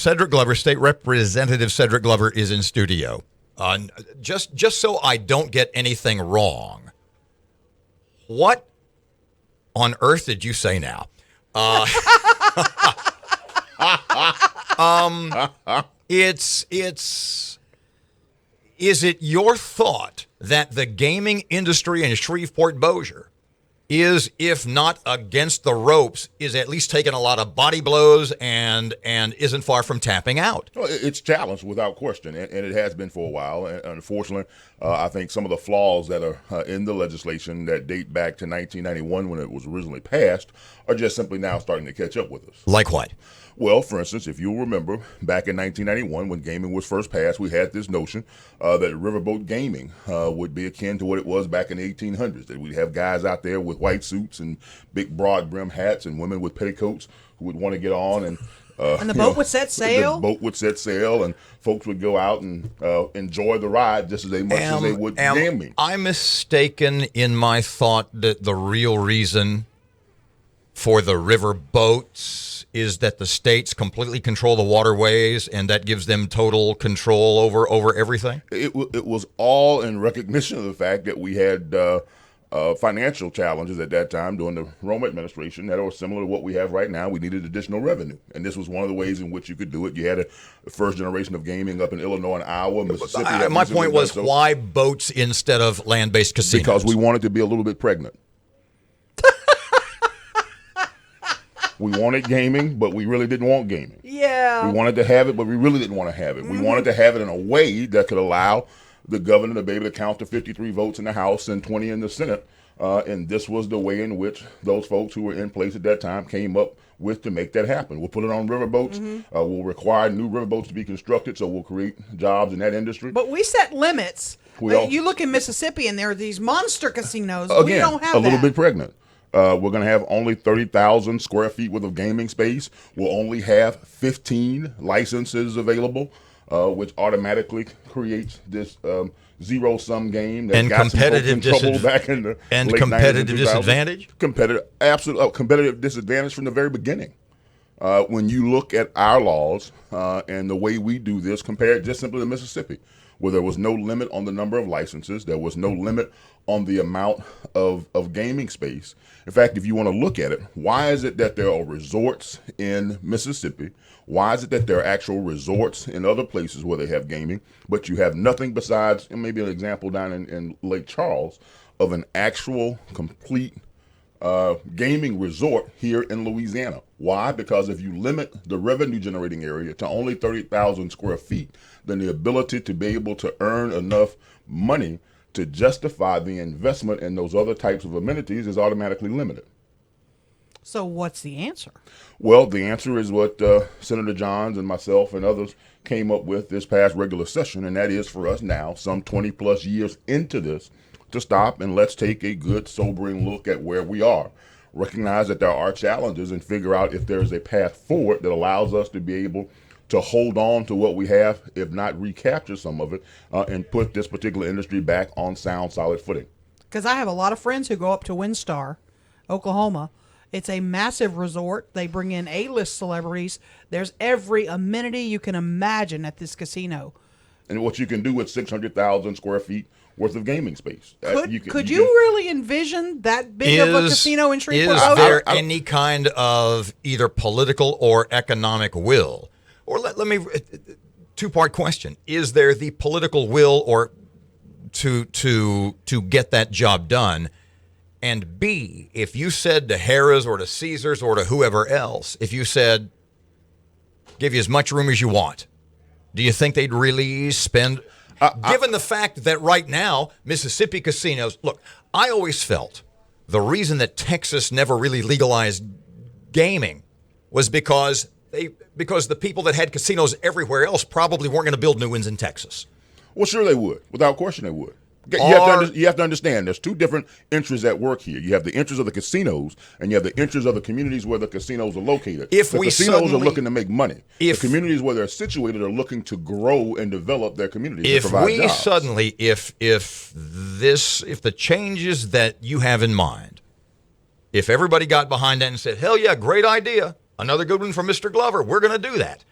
Cedric Glover, State Representative Cedric Glover, is in studio. Just so I don't get anything wrong, what on earth did you say now? Is it your thought that the gaming industry in Shreveport, Bossier is, if not against the ropes, is at least taking a lot of body blows and isn't far from tapping out? Well, it's challenged without question, and it has been for a while. And unfortunately, I think some of the flaws that are in the legislation that date back to 1991 when it was originally passed are just simply now starting to catch up with us. Like what? Well, for instance, if you'll remember, back in 1991 when gaming was first passed, we had this notion that riverboat gaming would be akin to what it was back in the 1800s, that we'd have guys out there with white suits and big broad brim hats and women with petticoats who would want to get on and the boat would set sail? The boat would set sail, and folks would go out and enjoy the ride just as much as they would gaming. I'm mistaken in my thought that the real reason for the river boats is that the states completely control the waterways, and that gives them total control over everything? It was all in recognition of the fact that we had financial challenges at that time during the Roma administration that are similar to what we have right now. We needed additional revenue, and this was one of the ways in which you could do it. You had a first generation of gaming up in Illinois and Iowa, Mississippi. My point was, why boats instead of land-based casinos? Because we wanted to be a little bit pregnant. We wanted gaming, but we really didn't want gaming. Yeah. We wanted to have it, but we really didn't want to have it. We wanted to have it in a way that could allow the governor to be able to count the 53 votes in the House and 20 in the Senate. And this was the way in which those folks who were in place at that time came up with to make that happen. We'll put it on riverboats. We'll require new riverboats to be constructed, so we'll create jobs in that industry. But we set limits. You look in Mississippi, and there are these monster casinos. Again, we don't have a little bit pregnant. We're going to have only 30,000 square feet worth of gaming space. We'll only have 15 licenses available, which automatically creates this zero-sum game that got competitive some folks in trouble back in the and late competitive 90s and 2000s. disadvantage. Competitive disadvantage from the very beginning. When you look at our laws and the way we do this, compared just simply to Mississippi, where there was no limit on the number of licenses, there was no limit on the amount of gaming space. In fact, if you want to look at it, why is it that there are resorts in Mississippi? Why is it that there are actual resorts in other places where they have gaming, but you have nothing besides, and maybe an example down in Lake Charles, of an actual complete gaming resort here in Louisiana? Why? Because if you limit the revenue generating area to only 30,000 square feet, then the ability to be able to earn enough money to justify the investment in those other types of amenities is automatically limited. So what's the answer? Well, the answer is what Senator Johns and myself and others came up with this past regular session, and that is for us now, some 20 plus years into this, to stop and let's take a good, sobering look at where we are. Recognize that there are challenges and figure out if there's a path forward that allows us to be able to hold on to what we have, if not recapture some of it, and put this particular industry back on sound, solid footing. Because I have a lot of friends who go up to WinStar, Oklahoma. It's a massive resort. They bring in A-list celebrities. There's every amenity you can imagine at this casino. And what you can do with 600,000 square feet worth of gaming space. Could you really envision that big of a casino in Shreveport? Is there any kind of either political or economic will? Or let me, two-part question. Is there the political will or to get that job done? And B, if you said to Harrah's or to Caesars or to whoever else, if you said, give you as much room as you want, do you think they'd really spend, given the fact that right now, Mississippi casinos, look, I always felt the reason that Texas never really legalized gaming was because the people that had casinos everywhere else probably weren't going to build new ones in Texas. Well, sure they would. Without question they would. You have to understand there's two different interests at work here. You have the interests of the casinos, and you have the interests of the communities where the casinos are located. The casinos are looking to make money. The communities where they're situated are looking to grow and develop their communities and provide jobs. If the changes that you have in mind, if everybody got behind that and said, hell yeah, great idea, another good one from Mr. Glover, we're going to do that.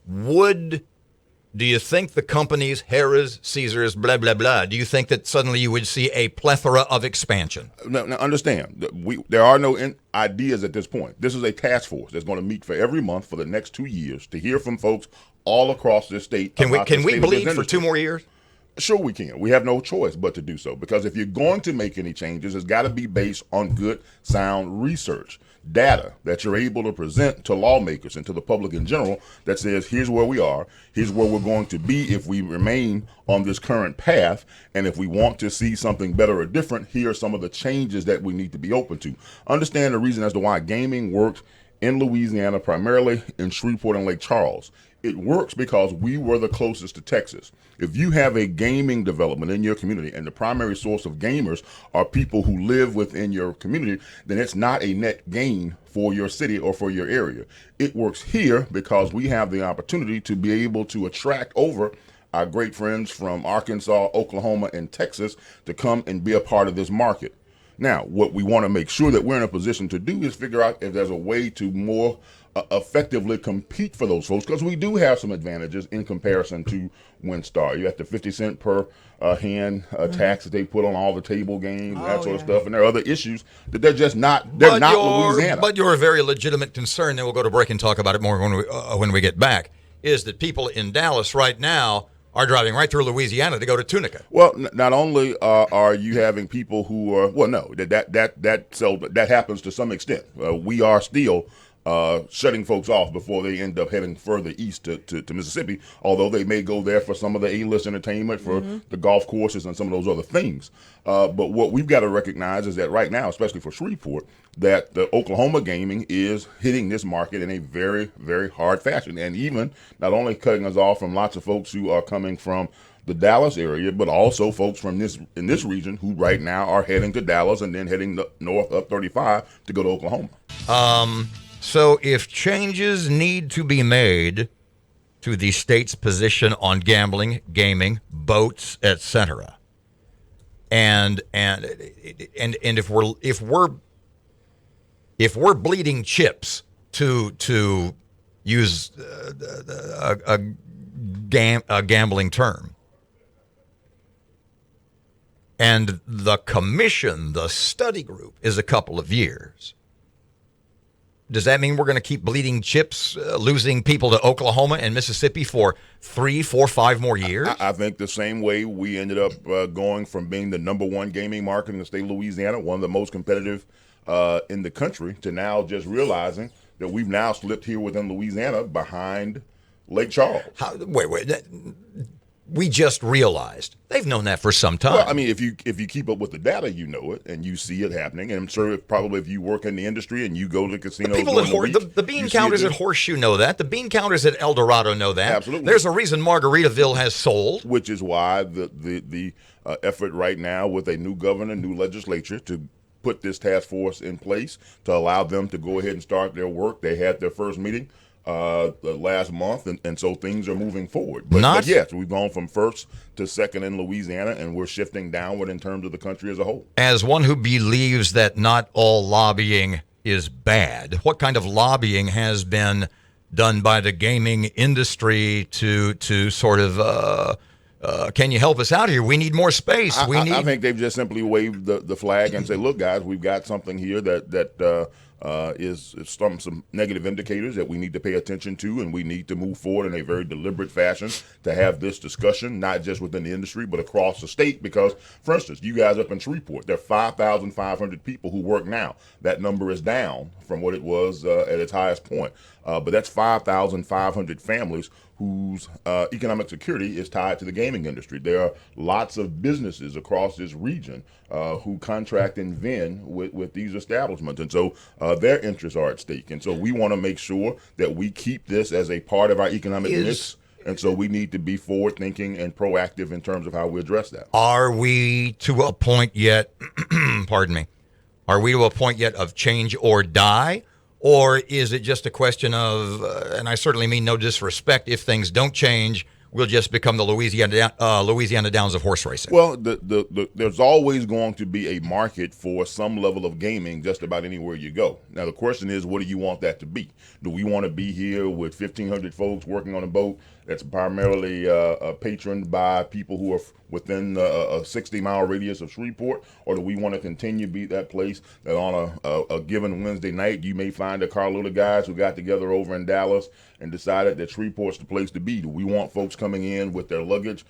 Do you think the companies, Harrah's, Caesars, blah, blah, blah, do you think that suddenly you would see a plethora of expansion? Now understand, there are no ideas at this point. This is a task force that's going to meet for every month for the next 2 years to hear from folks all across this state. Can we bleed for 2 more years? Sure we can. We have no choice but to do so, because if you're going to make any changes, it's got to be based on good, sound research, data that you're able to present to lawmakers and to the public in general that says, here's where we are, here's where we're going to be if we remain on this current path, and if we want to see something better or different, here are some of the changes that we need to be open to. Understand the reason as to why gaming works in Louisiana, primarily in Shreveport and Lake Charles. It works because we were the closest to Texas. If you have a gaming development in your community and the primary source of gamers are people who live within your community, then it's not a net gain for your city or for your area. It works here because we have the opportunity to be able to attract over our great friends from Arkansas, Oklahoma, and Texas to come and be a part of this market. Now, what we want to make sure that we're in a position to do is figure out if there's a way to more effectively compete for those folks, because we do have some advantages in comparison to WinStar. You have the 50 cent per hand tax that they put on all the table games and that sort of stuff, and there are other issues that they're just not. They're not Louisiana. But your very legitimate concern, then we'll go to break and talk about it more when we get back, is that people in Dallas right now are driving right through Louisiana to go to Tunica. Well, not only are you having people who are that happens to some extent. We are still shutting folks off before they end up heading further east to Mississippi, although they may go there for some of the A-list entertainment, for the golf courses and some of those other things. But what we've got to recognize is that right now, especially for Shreveport, that the Oklahoma gaming is hitting this market in a very, very hard fashion, and even not only cutting us off from lots of folks who are coming from the Dallas area, but also folks from in this region who right now are heading to Dallas and then heading north up 35 to go to Oklahoma. So if changes need to be made to the state's position on gambling, gaming, boats, etc., and if we're bleeding chips to use a gambling term, and the commission, the study group, is a couple of years, does that mean we're going to keep bleeding chips, losing people to Oklahoma and Mississippi for 3, 4, 5 more years? I think the same way we ended up going from being the number one gaming market in the state of Louisiana, one of the most competitive in the country, to now just realizing that we've now slipped here within Louisiana behind Lake Charles. Wait. We just realized. They've known that for some time. Well, I mean, if you keep up with the data, you know it, and you see it happening. And I'm sure probably if you work in the industry and you go to casinos, the bean counters at Horseshoe know that. The bean counters at El Dorado know that. Absolutely. There's a reason Margaritaville has sold. Which is why the effort right now with a new governor, new legislature, to put this task force in place to allow them to go ahead and start their work. They had their first meeting last month, and so things are moving forward. But yes, we've gone from first to second in Louisiana, and we're shifting downward in terms of the country as a whole. As one who believes that not all lobbying is bad, what kind of lobbying has been done by the gaming industry to sort of can you help us out here? We need more space. I think they've just simply waved the flag and say, look, guys, we've got something here that is some negative indicators that we need to pay attention to, and we need to move forward in a very deliberate fashion to have this discussion, not just within the industry, but across the state. Because, for instance, you guys up in Shreveport, there are 5,500 people who work now. That number is down from what it was at its highest point. But that's 5,500 families whose economic security is tied to the gaming industry. There are lots of businesses across this region who contract and vend with these establishments. And so their interests are at stake. And so we want to make sure that we keep this as a part of our economic mix. And so we need to be forward-thinking and proactive in terms of how we address that. Are we to a point yet, pardon me, are we to a point yet of change or die? Or is it just a question of, and I certainly mean no disrespect, if things don't change, we'll just become the Louisiana Downs of horse racing. Well, there's always going to be a market for some level of gaming just about anywhere you go. Now, the question is, what do you want that to be? Do we want to be here with 1,500 folks working on a boat that's primarily patroned by people who are within a 60-mile radius of Shreveport? Or do we want to continue to be that place that on a given Wednesday night, you may find a carload of guys who got together over in Dallas and decided that Shreveport's the place to be? Do we want folks coming in with their luggage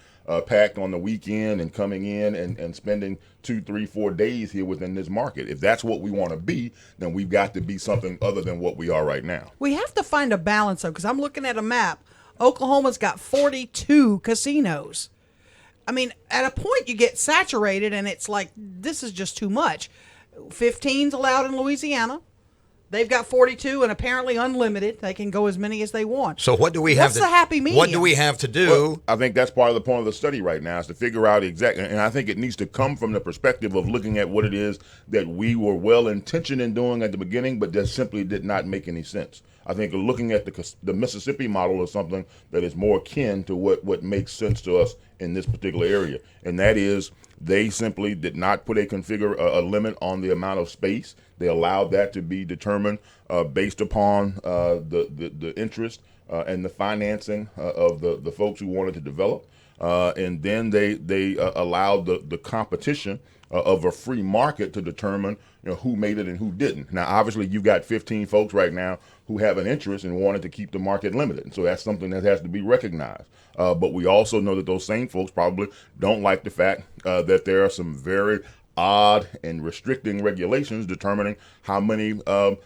packed on the weekend and coming in and spending 2, 3, 4 days here within this market? If that's what we want to be, then we've got to be something other than what we are right now. We have to find a balance, though, because I'm looking at a map. Oklahoma's got 42 casinos. I mean, at a point you get saturated and it's like, this is just too much. 15's allowed in Louisiana. They've got 42 and apparently unlimited. They can go as many as they want. So what do we have? What's the happy medium? What do we have to do? Well, I think that's part of the point of the study right now is to figure out exactly, and I think it needs to come from the perspective of looking at what it is that we were well intentioned in doing at the beginning, but that simply did not make any sense. I think looking at the Mississippi model is something that is more akin to what makes sense to us in this particular area, and that is they simply did not put a limit on the amount of space. They allowed that to be determined based upon the interest and the financing of the folks who wanted to develop, and then they allowed the competition of a free market to determine who made it and who didn't. Now, obviously, you've got 15 folks right now who have an interest and wanted to keep the market limited, and so that's something that has to be recognized. But we also know that those same folks probably don't like the fact that there are some very odd and restricting regulations determining how many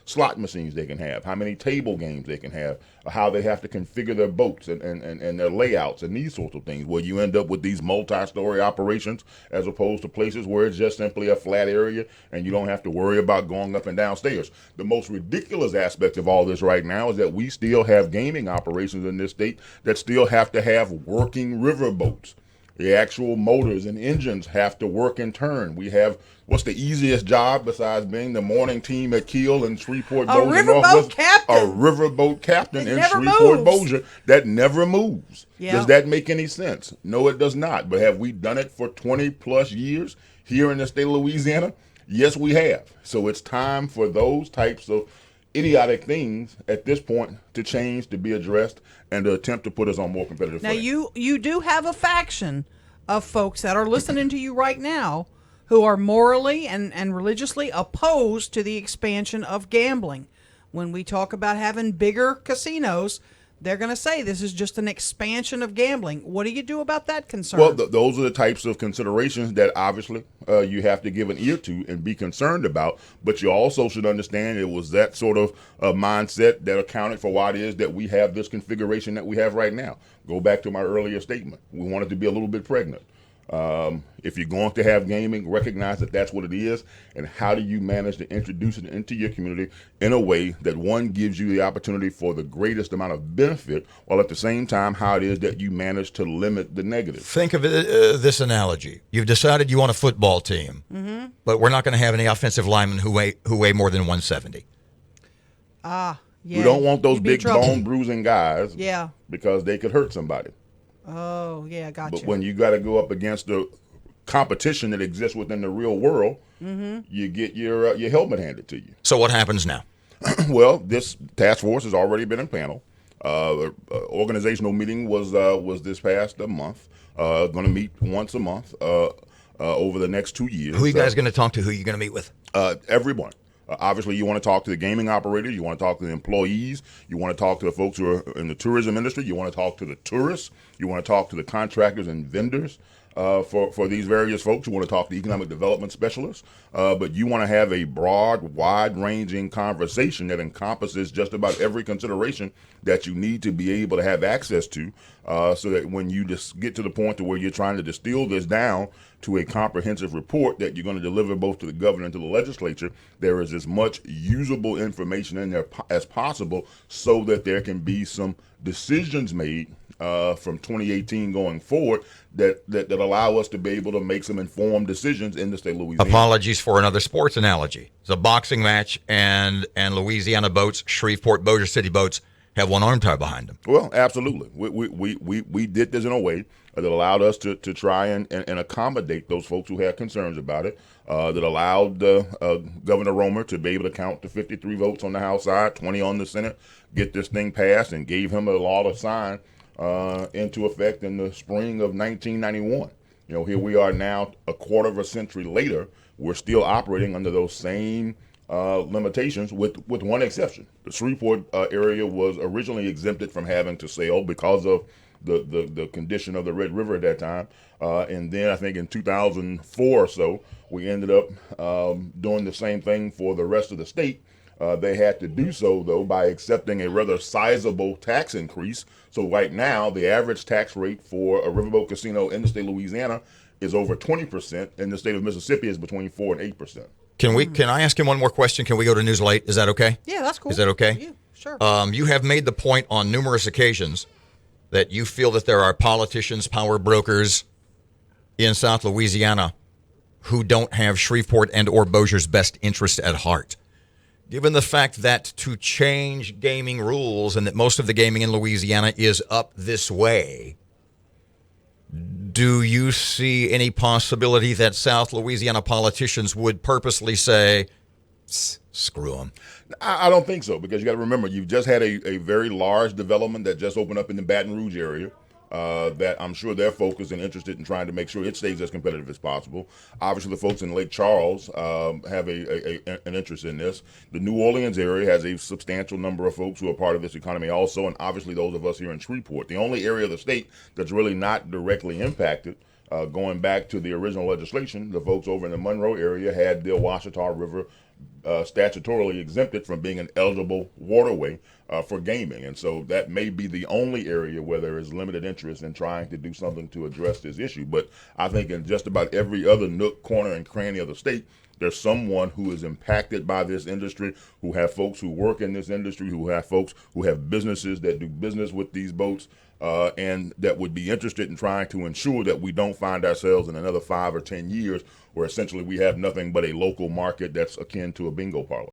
slot machines they can have, how many table games they can have, how they have to configure their boats and their layouts and these sorts of things, where you end up with these multi-story operations as opposed to places where it's just simply a flat area and you don't have to worry about going up and down stairs. The most ridiculous aspect of all this right now is that we still have gaming operations in this state that still have to have working river boats. The actual motors and engines have to work in turn. We have, what's the easiest job besides being the morning team at Kiel and Shreveport Bossier? A riverboat captain. A riverboat captain in moves. Shreveport Bossier that never moves. Yeah. Does that make any sense? No, it does not. But have we done it for 20 plus years here in the state of Louisiana? Yes, we have. So it's time for those types of idiotic things at this point to change, to be addressed, and to attempt to put us on more competitive Now, footing. you do have a faction of folks that are listening to you right now who are morally and religiously opposed to the expansion of gambling. When we talk about having bigger casinos, they're going to say this is just an expansion of gambling. What do you do about that concern? Well, those are the types of considerations that obviously you have to give an ear to and be concerned about. But you also should understand it was that sort of mindset that accounted for why it is that we have this configuration that we have right now. Go back to my earlier statement. We wanted to be a little bit pregnant. If you're going to have gaming, recognize that that's what it is, and how do you manage to introduce it into your community in a way that, one, gives you the opportunity for the greatest amount of benefit, while at the same time how it is that you manage to limit the negative. Think of this analogy. You've decided you want a football team, but we're not going to have any offensive linemen who weigh more than 170. Yeah, We don't want those you'd be in big trouble. bone bruising guys Yeah. because they could hurt somebody. Oh, yeah, gotcha. But when you got to go up against the competition that exists within the real world, you get your helmet handed to you. So what happens now? Well, this task force has already been in panel. Organizational meeting was this past month. Going to meet once a month over the next 2 years. Who are you guys going to talk to? Who are you going to meet with? Everyone. Obviously, you want to talk to the gaming operators. You want to talk to the employees. You want to talk to the folks who are in the tourism industry. You want to talk to the tourists. You want to talk to the contractors and vendors for these various folks. You want to talk to economic development specialists. But you want to have a broad, wide-ranging conversation that encompasses just about every consideration that you need to be able to have access to, so that when you just get to the point to where you're trying to distill this down to a comprehensive report that you're going to deliver both to the governor and to the legislature, there is as much usable information in there as possible so that there can be some decisions made from 2018 going forward that allow us to be able to make some informed decisions in the state of Louisiana. Apologies for another sports analogy. It's a boxing match, and Louisiana boats, Shreveport, Bossier City boats have one arm tied behind them. Well, absolutely. We did this in a way that allowed us to try and accommodate those folks who had concerns about it, that allowed Governor Romer to be able to count the 53 votes on the House side, 20 on the Senate, get this thing passed, and gave him a law to sign into effect in the spring of 1991. Here we are now, a quarter of a century later. We're still operating under those same limitations, with one exception. The Shreveport area was originally exempted from having to sell because of the condition of the Red River at that time. And then I think in 2004 or so, we ended up doing the same thing for the rest of the state. They had to do so, though, by accepting a rather sizable tax increase. So right now, the average tax rate for a riverboat casino in the state of Louisiana is over 20%. In the state of Mississippi is between 4 and 8%. Can I ask him one more question? Can we go to News Late? Is that okay? Yeah, that's cool. Is that okay? Yeah, sure. You have made the point on numerous occasions that you feel that there are politicians, power brokers in South Louisiana who don't have Shreveport and or Bossier's best interest at heart. Given the fact that to change gaming rules and that most of the gaming in Louisiana is up this way, do you see any possibility that South Louisiana politicians would purposely say, screw them? I don't think so, because you got to remember, you've just had a very large development that just opened up in the Baton Rouge area. That I'm sure they're focused and interested in trying to make sure it stays as competitive as possible. Obviously, the folks in Lake Charles have an interest in this. The New Orleans area has a substantial number of folks who are part of this economy also, and obviously those of us here in Shreveport. The only area of the state that's really not directly impacted, going back to the original legislation, the folks over in the Monroe area had the Ouachita River statutorily exempted from being an eligible waterway for gaming. And so that may be the only area where there is limited interest in trying to do something to address this issue. But I think in just about every other nook, corner, and cranny of the state, there's someone who is impacted by this industry, who have folks who work in this industry, who have folks who have businesses that do business with these boats, and that would be interested in trying to ensure that we don't find ourselves in another 5 or 10 years where essentially we have nothing but a local market that's akin to a bingo parlor.